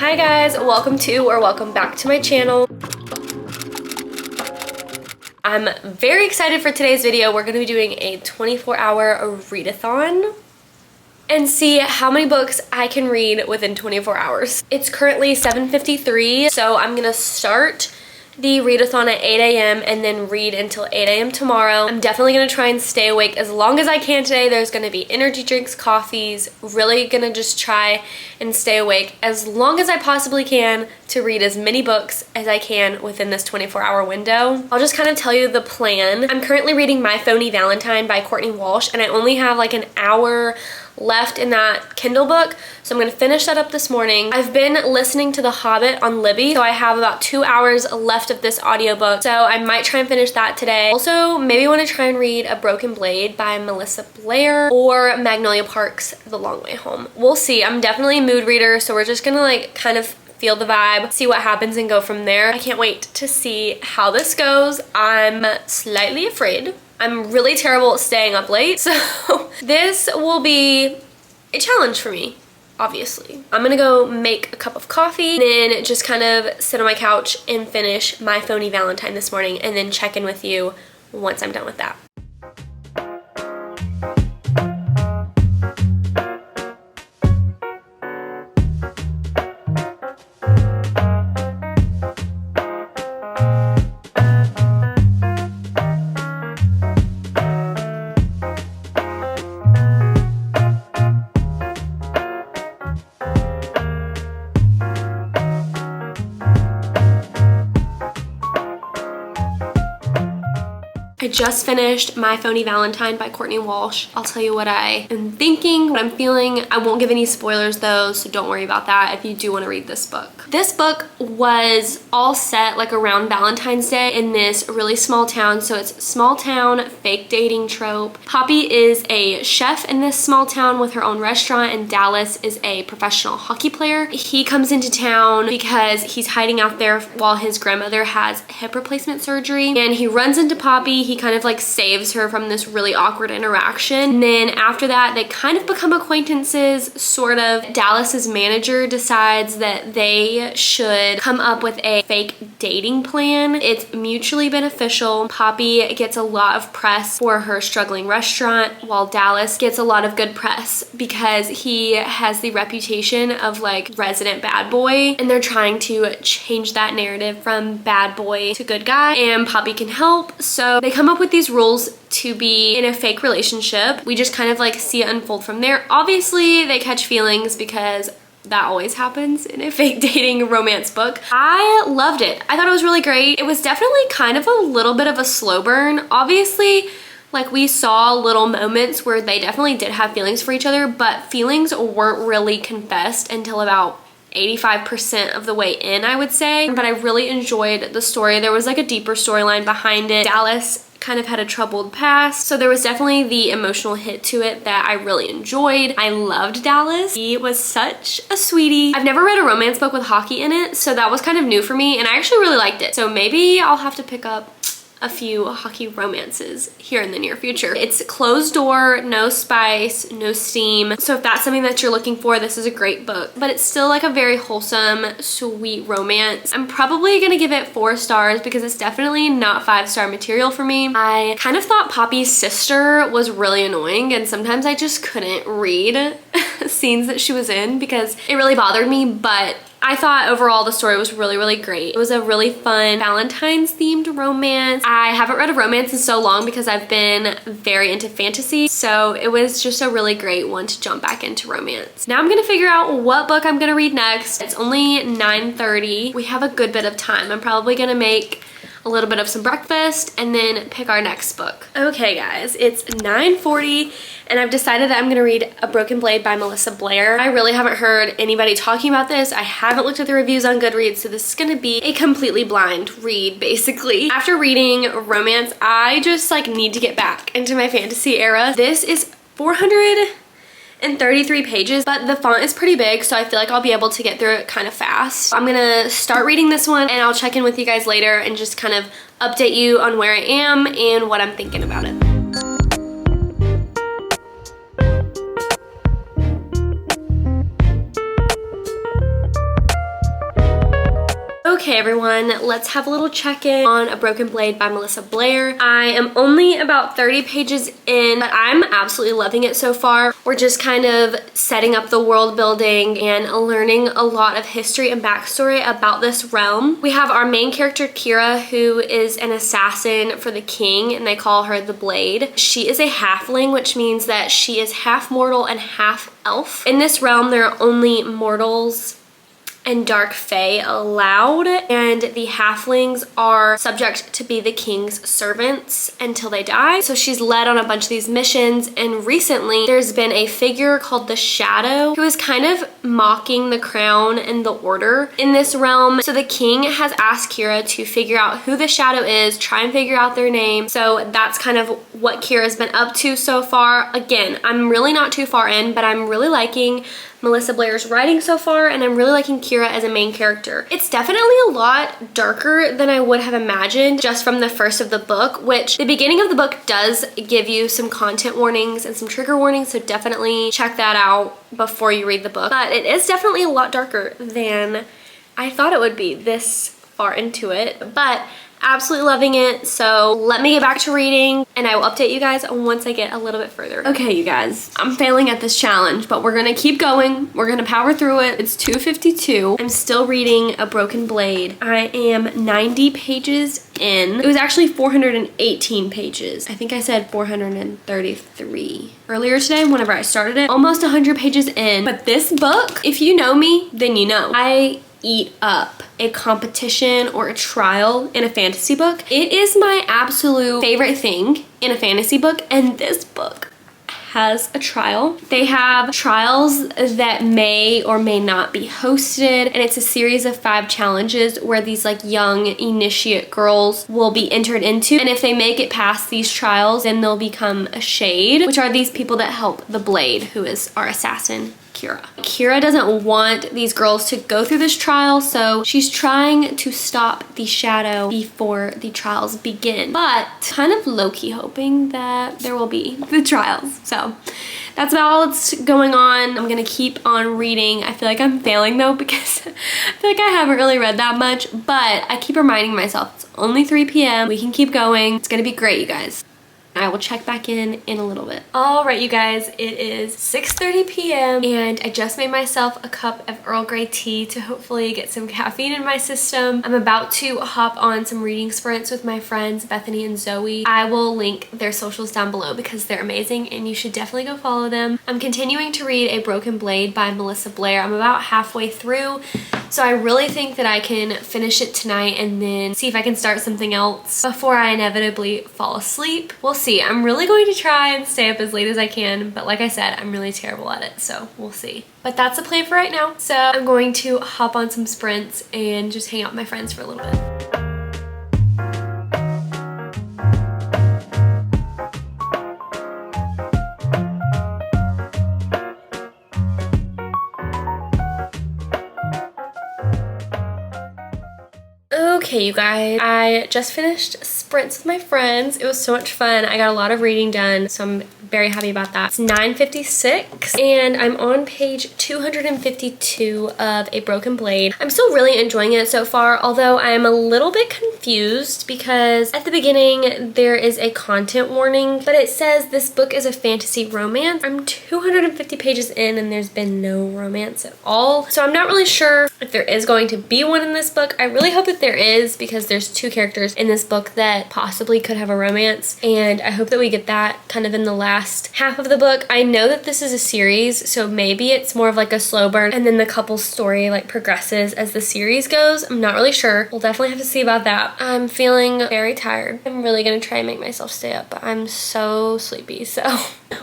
Hi guys, welcome back to my channel. I'm very excited for today's video. We're going to be doing a 24-hour readathon and see how many books I can read within 24 hours. It's currently 7:53, so I'm going to start the readathon at 8 a.m. and then read until 8 a.m. tomorrow. I'm definitely going to try and stay awake as long as I can today. There's going to be energy drinks, coffees, really going to just try and stay awake as long as I possibly can to read as many books as I can within this 24-hour window. I'll just kind of tell you the plan. I'm currently reading My Phony Valentine by Courtney Walsh, and I only have like an hour left in that Kindle book, so I'm going to finish that up this morning. I've been listening to The Hobbit on Libby, so I have about 2 hours left of this audiobook, so I might try and finish that today. Also, maybe want to try and read A Broken Blade by Melissa Blair or Magnolia Park's The Long Way Home. We'll see. I'm definitely a mood reader, so we're just gonna like kind of feel the vibe, see what happens, and go from there. I can't wait to see how this goes. I'm slightly afraid. I'm really terrible at staying up late, so this will be a challenge for me, obviously. I'm gonna go make a cup of coffee, then just kind of sit on my couch and finish My Phony Valentine this morning, and then check in with you once I'm done with that. I just finished My Phony Valentine by Courtney Walsh. I'll tell you what I am thinking, what I'm feeling. I won't give any spoilers though, so don't worry about that if you do want to read this book. This book was all set like around Valentine's Day in this really small town. So it's small town fake dating trope. Poppy is a chef in this small town with her own restaurant, and Dallas is a professional hockey player. He comes into town because he's hiding out there while his grandmother has hip replacement surgery, and he runs into Poppy. He kind of like saves her from this really awkward interaction. And then after that, they kind of become acquaintances, sort of. Dallas's manager decides that they should come up with a fake dating plan. It's mutually beneficial. Poppy gets a lot of press for her struggling restaurant, while Dallas gets a lot of good press because he has the reputation of like resident bad boy, and they're trying to change that narrative from bad boy to good guy, and Poppy can help. So they come up with these rules to be in a fake relationship. We just kind of like see it unfold from there. Obviously they catch feelings because that always happens in a fake dating romance book. I loved it. I thought it was really great. It was definitely kind of a little bit of a slow burn. Obviously, like we saw little moments where they definitely did have feelings for each other, but feelings weren't really confessed until about 85% of the way in, I would say. But I really enjoyed the story. There was like a deeper storyline behind it. Dallas kind of had a troubled past, so there was definitely the emotional hit to it that I really enjoyed. I loved Dallas. He was such a sweetie. I've never read a romance book with hockey in it, so that was kind of new for me, and I actually really liked it. So maybe I'll have to pick up a few hockey romances here in the near future. It's closed door, no spice, no steam. So if that's something that you're looking for, this is a great book. But it's still like a very wholesome, sweet romance. I'm probably gonna give it 4 stars because it's definitely not 5-star material for me. I kind of thought Poppy's sister was really annoying, and sometimes I just couldn't read scenes that she was in because it really bothered me, but I thought overall the story was really, really great. It was a really fun Valentine's themed romance. I haven't read a romance in so long because I've been very into fantasy, so it was just a really great one to jump back into romance. Now I'm gonna figure out what book I'm gonna read next. It's only 9:30. We have a good bit of time. I'm probably gonna make a little bit of some breakfast and then pick our next book. Okay guys, it's 9:40 and I've decided that I'm gonna read A Broken Blade by Melissa Blair. I really haven't heard anybody talking about this. I haven't looked at the reviews on Goodreads, so this is gonna be a completely blind read basically. After reading romance, I just like need to get back into my fantasy era. This is 433 pages, but the font is pretty big, so I feel like I'll be able to get through it kind of fast. I'm gonna start reading this one and I'll check in with you guys later and just kind of update you on where I am and what I'm thinking about it. Okay everyone, let's have a little check-in on A Broken Blade by Melissa Blair. I am only about 30 pages in, but I'm absolutely loving it so far. We're just kind of setting up the world building and learning a lot of history and backstory about this realm. We have our main character Kira, who is an assassin for the king, and they call her the Blade. She is a halfling, which means that she is half mortal and half elf. In this realm, there are only mortals and dark fae allowed, and the halflings are subject to be the king's servants until they die. So she's led on a bunch of these missions, and recently there's been a figure called the Shadow who is kind of mocking the crown and the order in this realm. So the king has asked Kira to figure out who the Shadow is, try and figure out their name. So that's kind of what Kira's been up to so far. Again, I'm really not too far in, but I'm really liking Melissa Blair's writing so far, and I'm really liking Kira as a main character. It's definitely a lot darker than I would have imagined just from the first of the book, which the beginning of the book does give you some content warnings and some trigger warnings, so definitely check that out before you read the book. But it is definitely a lot darker than I thought it would be this far into it, but absolutely loving it. So let me get back to reading and I will update you guys once I get a little bit further. Okay, you guys, I'm failing at this challenge, but we're gonna keep going. We're gonna power through it. It's 2:52. I'm still reading A Broken Blade. I am 90 pages in. It was actually 418 pages. I think I said 433 earlier today whenever I started it. Almost 100 pages in. But this book, if you know me, then you know. I eat up a competition or a trial in a fantasy book. It is my absolute favorite thing in a fantasy book, and this book has a trial. They have trials that may or may not be hosted, and it's a series of 5 challenges where these like young initiate girls will be entered into, and if they make it past these trials, then they'll become a shade, which are these people that help the Blade, who is our assassin Kira. Kira doesn't want these girls to go through this trial, so she's trying to stop the Shadow before the trials begin, but kind of low-key hoping that there will be the trials. So that's about all that's going on. I'm gonna keep on reading. I feel like I'm failing though because I feel like I haven't really read that much, but I keep reminding myself it's only 3 p.m. We can keep going. It's gonna be great, you guys. I will check back in a little bit. All right, you guys, it is 6:30 p.m. and I just made myself a cup of Earl Grey tea to hopefully get some caffeine in my system. I'm about to hop on some reading sprints with my friends Bethany and Zoe. I will link their socials down below because they're amazing and you should definitely go follow them. I'm continuing to read A Broken Blade by Melissa Blair. I'm about halfway through, so I really think that I can finish it tonight and then see if I can start something else before I inevitably fall asleep. We'll see. I'm really going to try and stay up as late as I can, but like I said, I'm really terrible at it, so we'll see. But that's the plan for right now. So I'm going to hop on some sprints and just hang out with my friends for a little bit. Okay, you guys, I just finished sprints with my friends. It was so much fun. I got a lot of reading done, so I'm very happy about that. It's 9:56 and I'm on page 252 of A Broken Blade. I'm still really enjoying it so far, although I am a little bit confused because at the beginning there is a content warning, but it says this book is a fantasy romance. I'm 250 pages in and there's been no romance at all, so I'm not really sure if there is going to be one in this book. I really hope that there is because there's 2 characters in this book that possibly could have a romance, and I hope that we get that kind of in the last half of the book. I know that this is a series, so maybe it's more of like a slow burn and then the couple's story like progresses as the series goes. I'm not really sure. We'll definitely have to see about that. I'm feeling very tired. I'm really gonna try and make myself stay up, but I'm so sleepy, so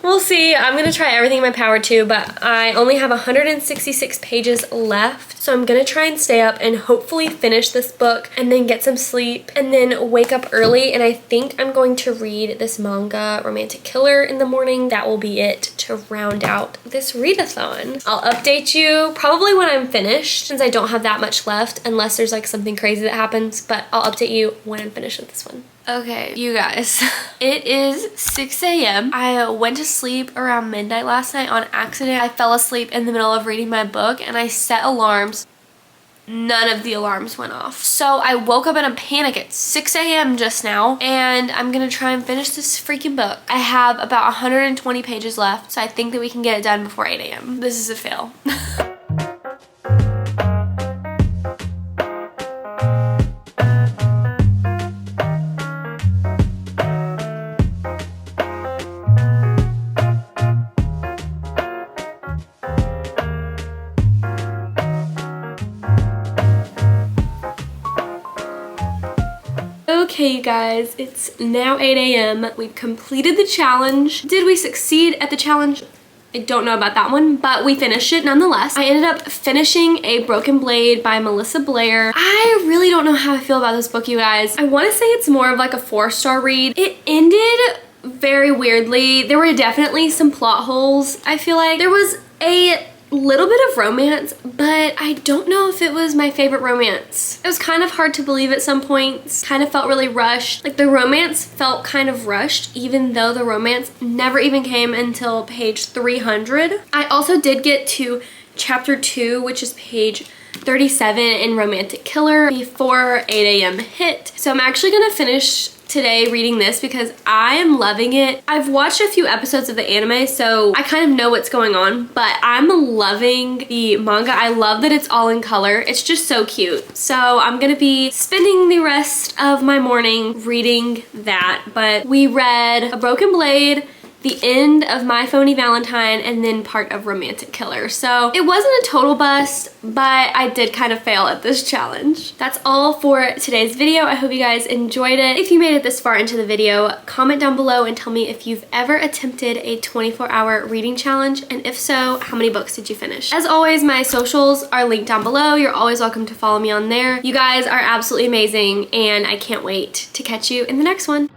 we'll see. I'm gonna try everything in my power to, but I only have 166 pages left, so I'm gonna try and stay up and hopefully finish this book and then get some sleep and then wake up early, and I think I'm going to read this manga Romantic Killer in the morning. That will be it to round out this readathon. I'll update you probably when I'm finished since I don't have that much left unless there's like something crazy that happens, but I'll update you when I'm finished with this one. Okay, you guys, it is 6 a.m. I went to sleep around midnight last night on accident. I fell asleep in the middle of reading my book and I set alarms none of the alarms went off. So I woke up in a panic at 6 a.m. just now, and I'm gonna try and finish this freaking book. I have about 120 pages left, so I think that we can get it done before 8 a.m. This is a fail. Okay, you guys, it's now 8 a.m. We've completed the challenge. Did we succeed at the challenge? I don't know about that one, but we finished it nonetheless. I ended up finishing A Broken Blade by Melissa Blair. I really don't know how I feel about this book, you guys. I want to say it's more of like a 4-star read. It ended very weirdly. There were definitely some plot holes. I feel like there was a little bit of romance, but I don't know if it was my favorite romance. It was kind of hard to believe at some points. Kind of felt really rushed. Like the romance felt kind of rushed, even though the romance never even came until page 300. I also did get to chapter 2, which is page 37 in Romantic Killer before 8 a.m. hit. So I'm actually gonna finish today reading this because I am loving it. I've watched a few episodes of the anime, so I kind of know what's going on, but I'm loving the manga. I love that it's all in color. It's just so cute. So I'm gonna be spending the rest of my morning reading that, but we read A Broken Blade, the end of My Phony Valentine, and then part of Romantic Killer. So it wasn't a total bust, but I did kind of fail at this challenge. That's all for today's video. I hope you guys enjoyed it. If you made it this far into the video, comment down below and tell me if you've ever attempted a 24-hour reading challenge, and if so, how many books did you finish? As always, my socials are linked down below. You're always welcome to follow me on there. You guys are absolutely amazing, and I can't wait to catch you in the next one.